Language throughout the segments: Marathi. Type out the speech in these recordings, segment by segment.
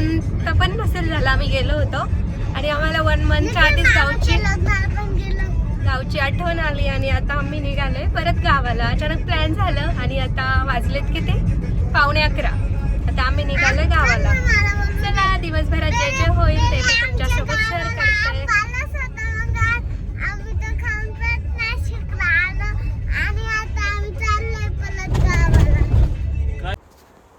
मंथ पण नसेल झाला आम्ही गेलो होतो आणि आम्हाला 1 मंथच्या आधीच गावची आठवण आली आणि आता आम्ही निघालोय परत गावाला. अचानक प्लॅन झालं आणि आता वाजलेत किती 11:15. आता आम्ही निघालोय गावाला. चला दिवसभरात जे जे होईल ते मी तुमच्यासोबत शेअर करते.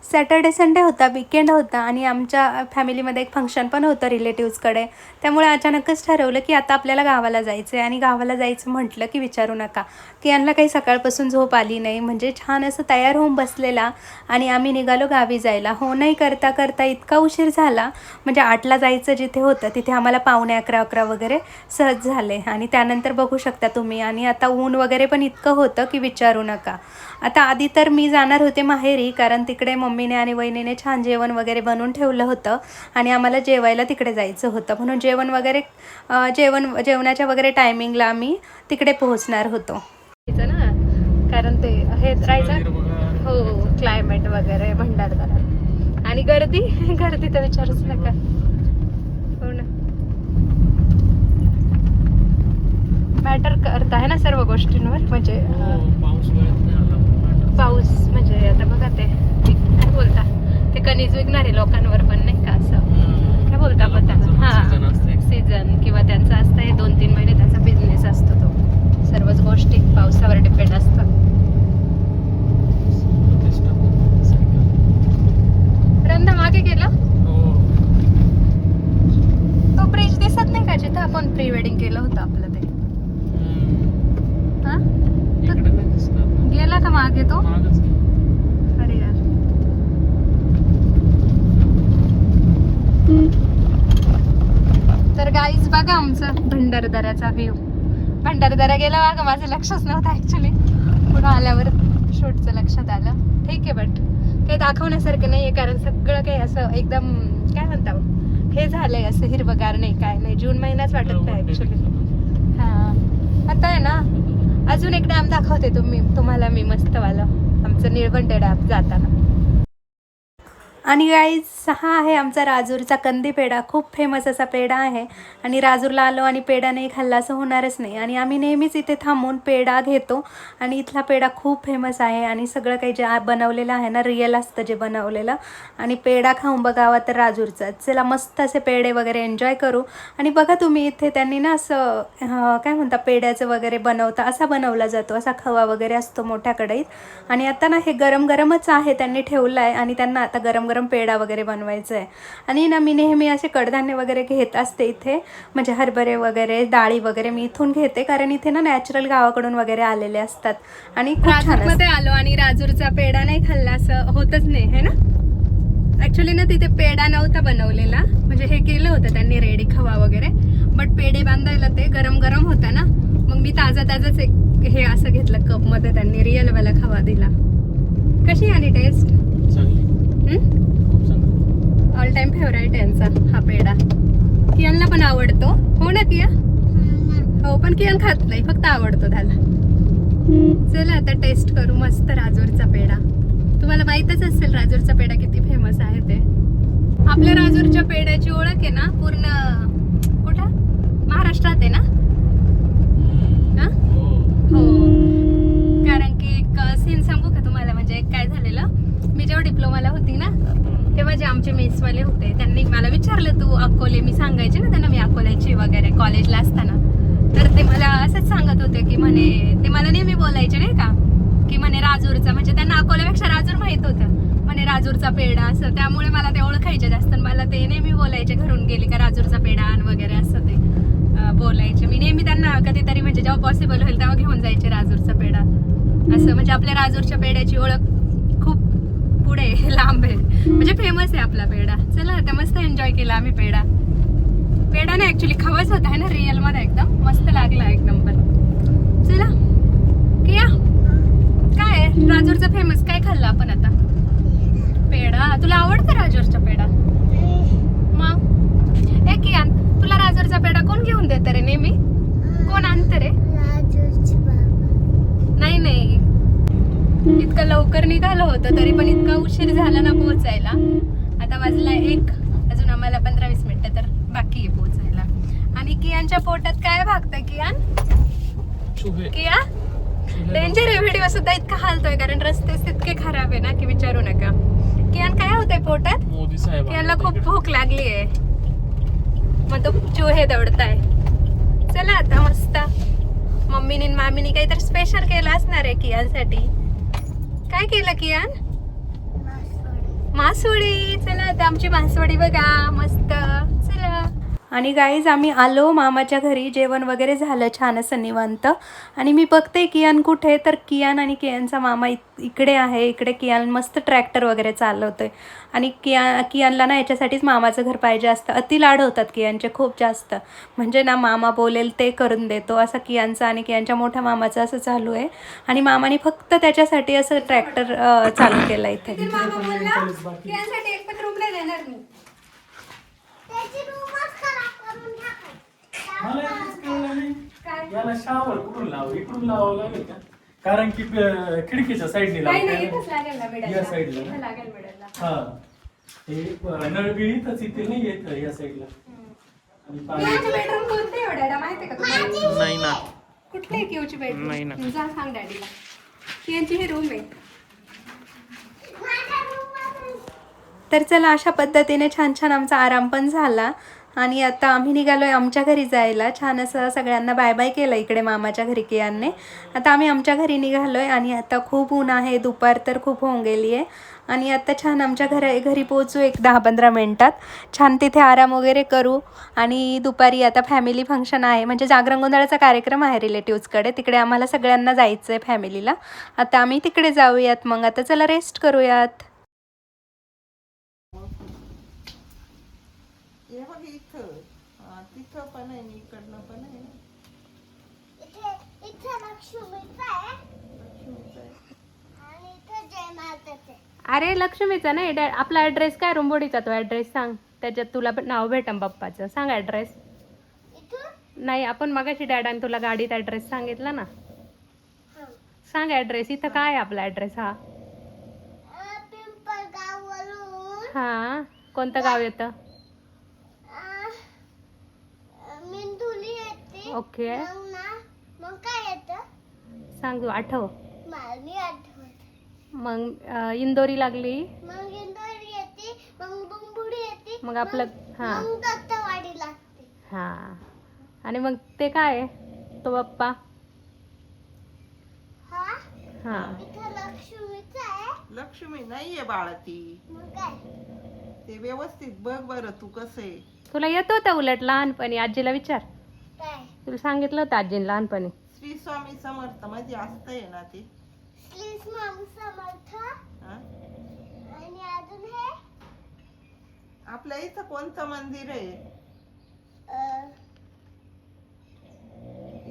सॅटर्डे संडे होता, विकेंड होता आणि आमच्या फॅमिलीमध्ये एक फंक्शन पण होतं रिलेटिव्सकडे. त्यामुळे अचानकच ठरवलं की आता आपल्याला गावाला जायचं आहे. आणि गावाला जायचं म्हटलं की विचारू नका की यांना काही सकाळपासून झोप आली नाही. म्हणजे छान असं तयार होऊन बसलेला आणि आम्ही निघालो गावी जायला. हो नाही करता करता इतका उशीर झाला, म्हणजे 8ला जायचं जिथे होतं तिथे आम्हाला 11:45 वगैरे सहज झाले. आणि त्यानंतर बघू शकता तुम्ही. आणि आता ऊन वगैरे पण इतकं होतं की विचारू नका. आता आधी तर मी जाणार होते माहेरी, कारण तिकडे मम्मीने आणि वहिनीने छान जेवण वगैरे बनवून ठेवलं होतं आणि आम्हाला जेवायला तिकडे जायचं होतं. म्हणून जेवणाच्या वगैरे टायमिंगला आम्ही तिकडे पोहोचणार होतो ना, कारण ते हे राहायचं हो क्लायमेट वगैरे भंडारदरा. आणि गर्दी तर विचारूच नका. हो ना, मॅटर करत आहे ना सर्व गोष्टींवर. म्हणजे पाऊस म्हणजे आता बघा ते काय बोलता, ते कणीस विकणारे लोकांवर पण नाही का, असं काय बोलता आपण त्यांना. हां सीझन किंवा त्यांचा असतं हे 2-3 महिने त्यांचा बिझनेस असतो. तो सर्वच गोष्टी पावसावर डिपेंड असतात. रंधा मागे गेला तो ब्रिज दिसत नाही का जिथं आपण प्री वेडिंग केलं होतं आपलं ते. हा गेला का मागे तो? अरे यार, तर गाईज बघा आमचं भंडारदऱ्याचा व्ह्यू. भंडारदरा गेला बघा, माझं लक्षच नव्हतं ऍक्च्युली. पुन्हा आल्यावर शूटचं लक्षात आलं. ठीक आहे, बट काही दाखवण्यासारखं नाही आहे, कारण सगळं काही असं एकदम काय म्हणता हे झालंय, असं हिरवगार नाही काय नाही. जून महिनाच वाटत नाही ऍक्च्युली. हां आता आहे ना, अजून एक डॅम दाखवते तुम्हाला मी मस्तवाला, आमचं निळवंडे डॅम जाताना. आणि गाईज हा आहे आमचा राजूरचा कंदी पेढा. खूप फेमस असा पेढा आहे आणि राजूरला आलो आणि पेढा नाही खाल्ला असं होणारच नाही. आणि आम्ही नेहमीच इथे थांबून पेढा घेतो आणि इथला पेढा खूप फेमस आहे. आणि सगळं काही जे बनवलेलं आहे ना रिअल असतं जे बनवलेलं. आणि पेढा खाऊन बघावा तर राजूरचा. चला मस्त असे पेढे वगैरे एन्जॉय करू. आणि बघा तुम्ही इथे त्यांनी ना असं काय म्हणता पेढ्याचं वगैरे बनवता, असा बनवला जातो, असा खवा वगैरे असतो मोठ्या कढईत. आणि आता ना हे गरम गरमच आहे, त्यांनी ठेवलं आहे आणि त्यांना आता गरम पेढा वगैरे बनवायचं आहे. आणि ना मी नेहमी असे कडधान्य वगैरे घेत असते इथे, म्हणजे हरभरे वगैरे डाळी वगैरे मी इथून घेते, कारण इथे ना नॅचरल गावाकडून वगैरे आलेले असतात. आणि खूप छान मध्ये आलो आणि राजूरचा पेढा नाही खाल्ला असं होतच नाही है ना. ऍक्च्युली ना तिथे पेढा नव्हता बनवलेला, म्हणजे हे केलं होतं त्यांनी रेडी खवा वगैरे, बट पेढे बांधायला ते गरम गरम होता ना, मग मी ताजाच एक हे असं घेतलं कप मध्ये, त्यांनी रिअल वाला खवा दिला. कशी आली टेस्ट? ऑल टाइम फेवराईट यांचा हा पेढा. कियांना पण आवडतो हो ना किया? हो, पण कियान खात नाही, फक्त आवडतो त्याला. चला आता टेस्ट करू मस्त राजूरचा पेढा. तुम्हाला माहीतच असेल राजूरचा पेढा किती फेमस आहे ते. आपल्या राजूरच्या पेढ्याची ओळख आहे ना पूर्ण कुठं महाराष्ट्रात आहे ना. हो, कारण की एक सीन सांगू का तुम्हाला. म्हणजे काय झालेलं, मी जेव्हा डिप्लोमाला होती ना तेव्हा जे आमचे मेसवाले होते त्यांनी मला विचारलं तू अकोले, मी सांगायचे ना त्यांना मी अकोल्याची वगैरे कॉलेजला असताना, तर ते मला असंच सांगत होते की म्हणे, ते मला नेहमी बोलायचे नाही का की म्हणे राजूरचा, म्हणजे त्यांना अकोल्यापेक्षा राजूर माहित होतं, म्हणे राजूरचा पेढा असं. त्यामुळे मला ते ओळखायचे जास्त. मला ते नेहमी बोलायचे घरून गेली का राजूरचा पेढा आण वगैरे असं ते बोलायचे. मी नेहमी त्यांना कधीतरी म्हणजे जेव्हा पॉसिबल होईल तेव्हा घेऊन जायचे राजूरचा पेढा असं. म्हणजे आपल्या राजूरच्या पेढ्याची ओळख खूप पुढे लांब आहे, म्हणजे फेमस आहे आपला पेढा. चला आता मस्त एन्जॉय केला आम्ही पेढा. पेढा ना ऍक्च्युली खवाच होता आहे ना रिअल मध्ये, एकदम मस्त लागला एक नंबर. चला किया काय राजूरचा फेमस काय खाल्लं आपण आता? पेढा. तुला आवडतं राजूरचा पेढा? मग ए किया तुला राजूरचा पेढा कोण घेऊन देत रे नेहमी? कोण आणतं रे? नाही इतकं लवकर निघालं होतं तरी पण इतका उशीर झाला ना पोहोचायला. आता वाजला 1, कियानच्या पोटात काय भागतंय कियान? किया डेंजर आहे. व्हिडिओ सुद्धा इतका हालतोय कारण रस्ते तितके खराब आहे ना की विचारू नका. कियान काय होतंय पोटात? मोदी साहेब कियानला खूप भूक लागली आहे, मग तो चूहे दौडताय. चला आता मस्त मम्मीने आणि मामीने काहीतरी स्पेशल केलं असणार आहे कियानसाठी. काय केलं कियान? मासवडी. चला आता आमची मासवडी बघा मस्त. चला. आणि गाईज आम्ही आलो मामाच्या घरी. जेवण वगैरे झालं छान असं निवांत. आणि मी बघते कियान कुठे, तर कियान आणि कियानचा मामा इकडे आहे. इकडे कियान मस्त ट्रॅक्टर वगैरे चालवतोय. आणि कियानला ना याच्यासाठीच मामाचं घर पाहिजे असतं. अति लाड होतात कियानचे खूप जास्त. म्हणजे ना मामा बोलेल ते करून देतो असं कियानचं आणि कियानच्या मोठ्या मामाचं असं चालू आहे. आणि मामाने फक्त त्याच्यासाठी असं ट्रॅक्टर चालू केलं इथे. कियानसाठी एक पण रूम नाही देणार मी. याला शावर कुठून लाव, इकडून लावावं लागेल का? कारण की खिडकीच्या साईडने या साईडला हा हे नळबिळ इथंच इथे नाही येत या साईडला. बेडरूम कोणते एवढ्या माहिती का तुम्हाला? नाही ना. कुठले किवची बेडरूम? नाही ना. जा सांग डॅडीला. यांची ही रूम आहे. तर चला अशा पद्धतीने छान छान आमचा आराम पण झाला. आणि आता आम्ही निघालोय आमच्या घरी जायला. छान असं सगळ्यांना बाय बाय केलं इकडे मामाच्या घरी कियानने. आता आम्ही आमच्या घरी निघालोय. आणि आता खूप ऊन आहे, दुपार तर खूप होऊन गेली आहे. आणि आता छान आमच्या घरी पोहोचू एक 10-15 मिनटात. छान तिथे आराम वगैरे करू. आणि दुपारी आता फॅमिली फंक्शन आहे, म्हणजे जागरण गोंधळाचा कार्यक्रम आहे रिलेटिव्सकडे. तिकडे आम्हाला सगळ्यांना जायचं आहे फॅमिलीला. आता आम्ही तिकडे जाऊयात. मग आता चला रेस्ट करूयात. तिथं पण आहे, इकडनं पण आहे. अरे लक्ष्मीचा नाही, आपला ॲड्रेस काय? रुंबोडीचा तो ॲड्रेस सांग. त्याच्यात तुला पण नाव भेटम बाप्पाचं. सांग ॲड्रेस. नाही आपण मगाशी डॅडाने तुला गाडीत ॲड्रेस सांगितला ना. सांग ॲड्रेस. इथं काय आपला ॲड्रेस? हा हा कोणतं गाव येतं? ओके सांग तू. आठव. मग इंदोरी लागली. मग आपलं हा हा. आणि मग ते काय तो बाप्पा? हा लक्ष्मी नाहीये बाळा ती. ते व्यवस्थित बघ बरं तू कसं आहे. तुला येत होतं उलट लहानपणी. आजीला विचार. तुला सांगितलं होतं आजीने लहानपणी. श्री स्वामी समर्थ मध्ये असतंय ना ते. श्री स्वामी समर्थ. आणि अजून हे आपल्या इथं कोणतं मंदिर आहे?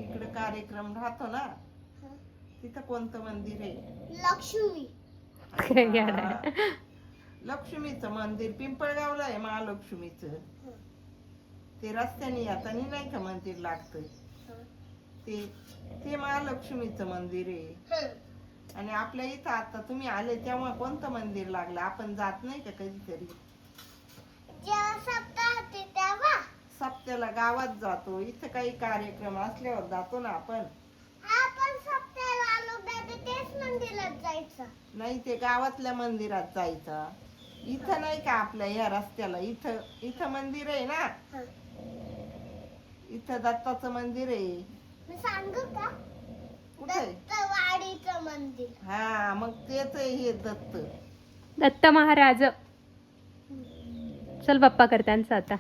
इकडे कार्यक्रम राहतो ना, तिथं कोणतं मंदिर आहे? लक्ष्मी. लक्ष्मीचं मंदिर पिंपळगावला आहे. महालक्ष्मीचं ते रस्त्याने येताना नाही का मंदिर लागतं ते महालक्ष्मीचं मंदिर आहे. आणि आपल्या इथं आता तुम्ही आले तेव्हा कोणतं मंदिर लागलं? आपण जात नाही का कधीतरी? सप्त्याला गावात जातो. इथं काही कार्यक्रम असल्यावर जातो ना आपण. नाही ते गावातल्या मंदिरात जायचं. इथं नाही का आपल्या ह्या रस्त्याला? इथं मंदिर आहे ना. इथं दत्ताचं मंदिर आहे. मी सांगू का? दत्तवाडीचं मंदिर. हा मग तेच हे दत्त महाराज. चल बाप्पा कर त्यांचं आता.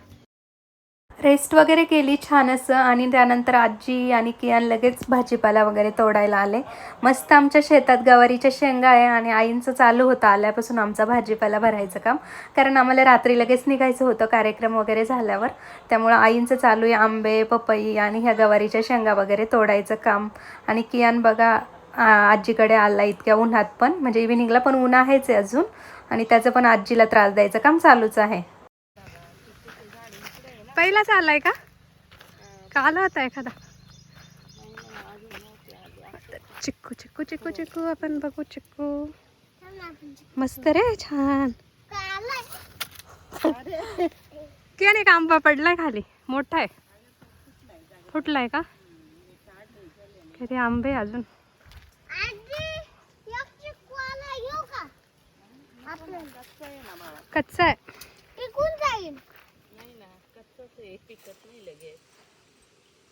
रेस्ट वगैरे केली छान असं. आणि त्यानंतर आजी आणि कियान लगेच भाजीपाला वगैरे तोडायला आले. मस्त आमच्या शेतात गवारीच्या शेंगा आहे. आणि आईंचं चालू होतं आल्यापासून आमचा भाजीपाला भरायचं काम. कारण आम्हाला रात्री लगेच निघायचं होतं कार्यक्रम वगैरे झाल्यावर. त्यामुळं आईंचं चालू आहे आंबे, पपई आणि ह्या गवारीच्या शेंगा वगैरे तोडायचं काम. आणि कियान बघा आजीकडे आला इतक्या उन्हात पण. म्हणजे इव्हिनिंगला पण ऊन आहेच आहे अजून. आणि त्याचं पण आजीला त्रास द्यायचं काम चालूच आहे. पहिलाच आलाय का? आला होता एखादा? चिक्कू चिक्कू चिक्कू चिक्कू. आपण बघू चिक्कू. मस्त रे छान. कियान एक आंबा पडलाय खाली मोठा आहे. फुटलाय का? किती आंबे अजून. कच्चा आहे.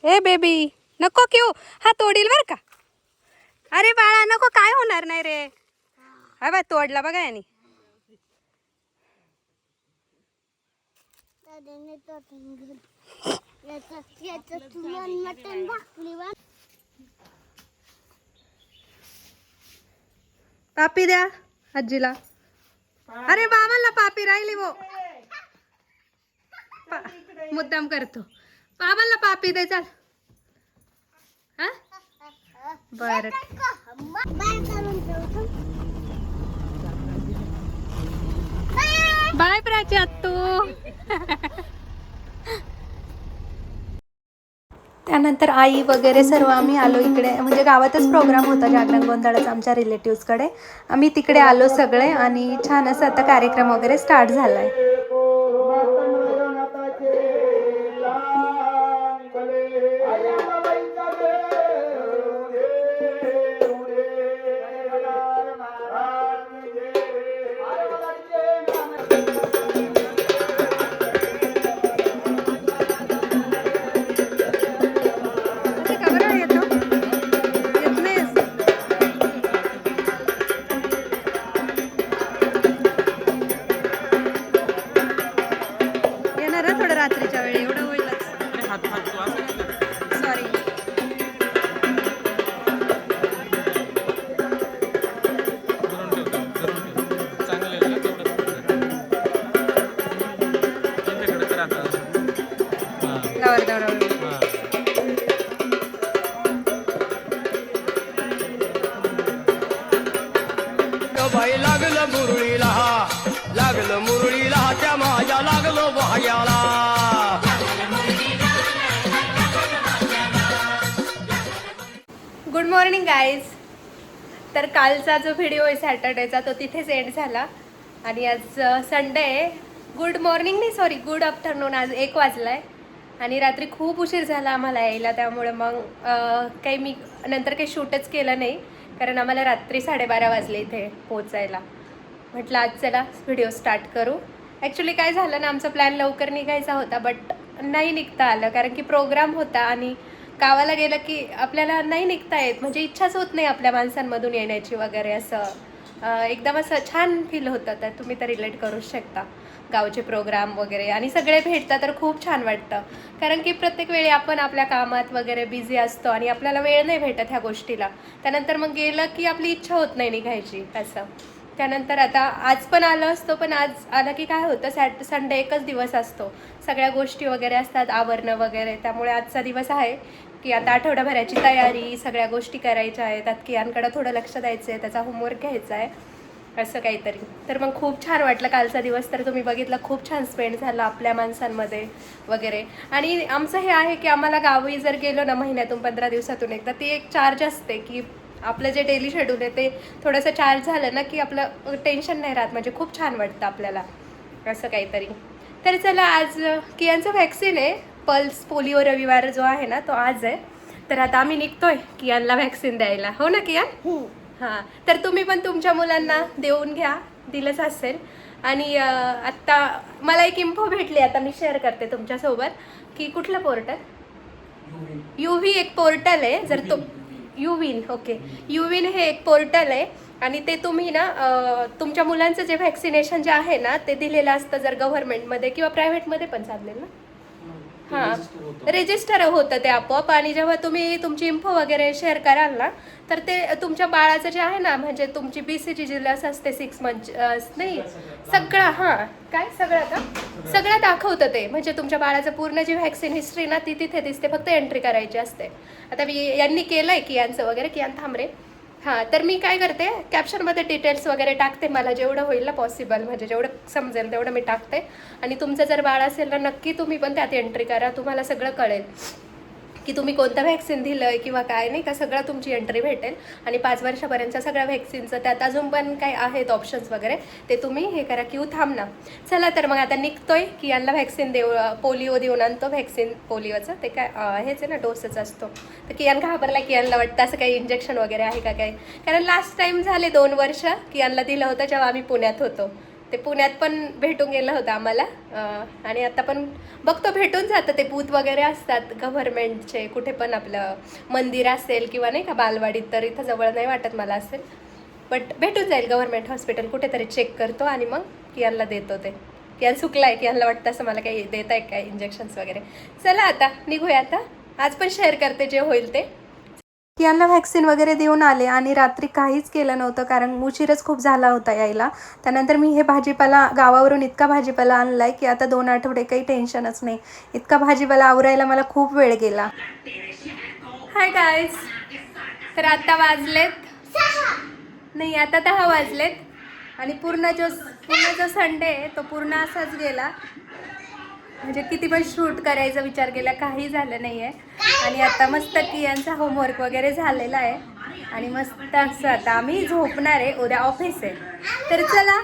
ए बेबी नको क्यू, हा तोडील बर का. अरे बाळा नको, काय होणार नाही रे. हा बा तोडला बघा याने. पापी द्या आजीला. अरे बाबांना पापी राहिली वो. मुद्दाम करतो. बाबांना पापी दे चल. हा बर. बाय प्राची तू. त्यानंतर आई वगैरे सर्व आम्ही आलो इकडे, म्हणजे गावातच प्रोग्राम होता जागरण गोंधळाचा आमच्या रिलेटिव्सकडे. आम्ही तिकडे आलो सगळे आणि छान असं आता कार्यक्रम वगैरे स्टार्ट झालाय. रात्रीच्या वेळी एवढं होईलच. सॉरी. लागलं मुरळीला त्या माझ्या लागलो भाग्याला. Good morning guys. तर कालचा जो व्हिडिओ आहे सॅटर्डेचा तो तिथेच एंड झाला आणि आज संडे आहे. गुड मॉर्निंग नाही सॉरी गुड आफ्टरनून. आज 1 वाजलाय आणि रात्री खूप उशीर झाला आम्हाला यायला, त्यामुळे मग काही मी नंतर काही शूटच केलं नाही कारण आम्हाला रात्री 12:30 वाजले इथे पोचायला. म्हटलं आज चला व्हिडिओ स्टार्ट करू. ॲक्च्युली काय झालं ना, आमचा प्लॅन लवकर निघायचा होता बट नाही निघता आलं कारण की प्रोग्राम होता आणि गावाला गेलं की आपल्याला नाही निघता येत, म्हणजे इच्छाच होत नाही आपल्या माणसांमधून येण्याची वगैरे. असं एकदम असं छान फील होतं. तर तुम्ही तर रिलेट करू शकता गावचे प्रोग्राम वगैरे आणि सगळे भेटतात तर खूप छान वाटतं कारण की प्रत्येक वेळी आपण आपल्या कामात वगैरे बिझी असतो आणि आपल्याला वेळ नाही भेटत ह्या गोष्टीला. त्यानंतर मग गेलं की आपली इच्छा होत नाही निघायची असं. त्यानंतर आता आज पण आलो असतो पण आज आलं की काय होतं, संडे एकच दिवस असतो, सगळ्या गोष्टी वगैरे असतात आवरणं वगैरे. त्यामुळे आजचा दिवस आहे की आता आठवड्याभराची तयारी, सगळ्या गोष्टी करायच्या आहेत. त्यात कियांकडं थोडं लक्ष द्यायचं आहे, त्याचा होमवर्क घ्यायचा आहे असं काहीतरी. तर मग खूप छान वाटलं कालचा दिवस. तर तुम्ही बघितलं खूप छान स्पेंड झाला आपल्या माणसांमध्ये वगैरे. आणि आमचं हे आहे की आम्हाला गावी जर गेलो ना महिन्यातून 15 दिवसातून एकदा, ती एक चार्ज असते की आपलं जे डेली शेड्यूल आहे ते थोडंसं चार्ज झालं ना की आपलं टेन्शन नाही राहत, म्हणजे खूप छान वाटतं आपल्याला असं काहीतरी. तर चला आज कियांचं व्हॅक्सिन आहे, पल्स पोलिओ रविवार जो आहे ना तो आज आहे. तर आता आम्ही निघतोय कियांना व्हॅक्सिन द्यायला. हो ना कियान? हां. तर तुम्ही पण तुमच्या मुलांना देऊन घ्या, दिलंच असेल. आणि आत्ता मला एक इन्फो भेटली, आता मी शेअर करते तुमच्यासोबत की कुठलं पोर्टल, युव्ही एक पोर्टल आहे. जर तो युविन, ओके, युविन हे एक पोर्टल आहे आणि ते तुम्ही ना तुमच्या मुलांचं जे व्हॅक्सिनेशन जे आहे ना ते दिलेलं असतं. जर गव्हर्नमेंटमध्ये किंवा प्रायव्हेटमध्ये पण चाललेल ना, हां रजिस्टर होतं ते आपोआप. आणि जेव्हा तुम्ही तुमची इन्फो वगैरे शेअर कराल ना तर ते तुमच्या बाळाचं जे आहे ना, म्हणजे तुमची BCG जी लस असते 6 मंथ नाही सगळं, हां काय सगळं का सगळं दाखवतं ते. म्हणजे तुमच्या बाळाचं पूर्ण जी व्हॅक्सिन हिस्ट्री ना ती तिथे दिसते, फक्त एंट्री करायची असते. आता मी यांनी केलं आहे कियांचं वगैरे, कियान थांबरे. हां तर मी काय करते कॅप्शनमध्ये डिटेल्स वगैरे टाकते, मला जेवढं होईल ना पॉसिबल, म्हणजे जेवढं समजेल तेवढं मी टाकते. आणि तुमचं जर बाळ असेल ना नक्की तुम्ही पण त्यात एंट्री करा, तुम्हाला सगळं कळेल की तुम्ही कोणतं व्हॅक्सिन दिलं किंवा काय नाही का, सगळं तुमची एंट्री भेटेल. आणि 5 वर्षापर्यंतच्या सगळ्या व्हॅक्सिनचं त्यात अजून पण काही आहेत ऑप्शन्स वगैरे, ते तुम्ही हे करा. क्यू थांब ना. चला तर मग आता निघतोय. कियानला व्हॅक्सिन पोलिओ देऊन आणतो. व्हॅक्सिन पोलिओचं ते काय हेच आहे ना, डोसच असतो. तर कियान घाबरला. कियानला वाटतं असं काही इंजेक्शन वगैरे आहे का काय, कारण लास्ट टाइम झाले 2 वर्ष कियानला दिलं होतं जेव्हा आम्ही पुण्यात होतो. ते पुण्यात पण भेटून गेलं होतं आम्हाला. आणि आता पण बघतो भेटून जातं. ते बूथ वगैरे असतात गव्हर्नमेंटचे, कुठे पण आपलं मंदिर असेल किंवा नाही का बालवाडीत, तर इथं जवळ नाही वाटत मला असेल, बट भेटून जाईल. गव्हर्नमेंट हॉस्पिटल कुठेतरी चेक करतो आणि मग कियानला देतो. ते कियान चुकला आहे. कियानला वाटतं असं मला काही देत आहे काय इंजेक्शन्स वगैरे. चला आता निघूया. आता आज पण शेअर करते जे होईल ते. कियानला व्हॅक्सिन वगैरे देऊन आले आणि रात्री काहीच केलं नव्हतं कारण उशीरच खूप झाला होता यायला. त्यानंतर मी हे भाजीपाला गावावरून इतका भाजीपाला आणला आहे की आता 2 आठवडे काही टेन्शनच नाही. इतका भाजीपाला आवरायला मला खूप वेळ गेला. हाय गाईज, तर आता वाजलेत नाही, आता 10 वाजलेत आणि पूर्ण जो संडे आहे तो पूर्ण असाच गेला. म्हणजे किती पण शूट करायचा विचार केला, काही झालं नाही आहे. आणि आता मस्त कियांचा होमवर्क वगैरे झालेला आहे आणि मस्त असं आता आम्ही झोपणार आहे. उद्या ऑफिस आहे. तर चला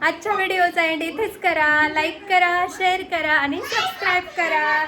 आजच्या व्हिडिओचा एंड इथेच करा. लाईक करा, शेअर करा आणि सबस्क्राईब करा.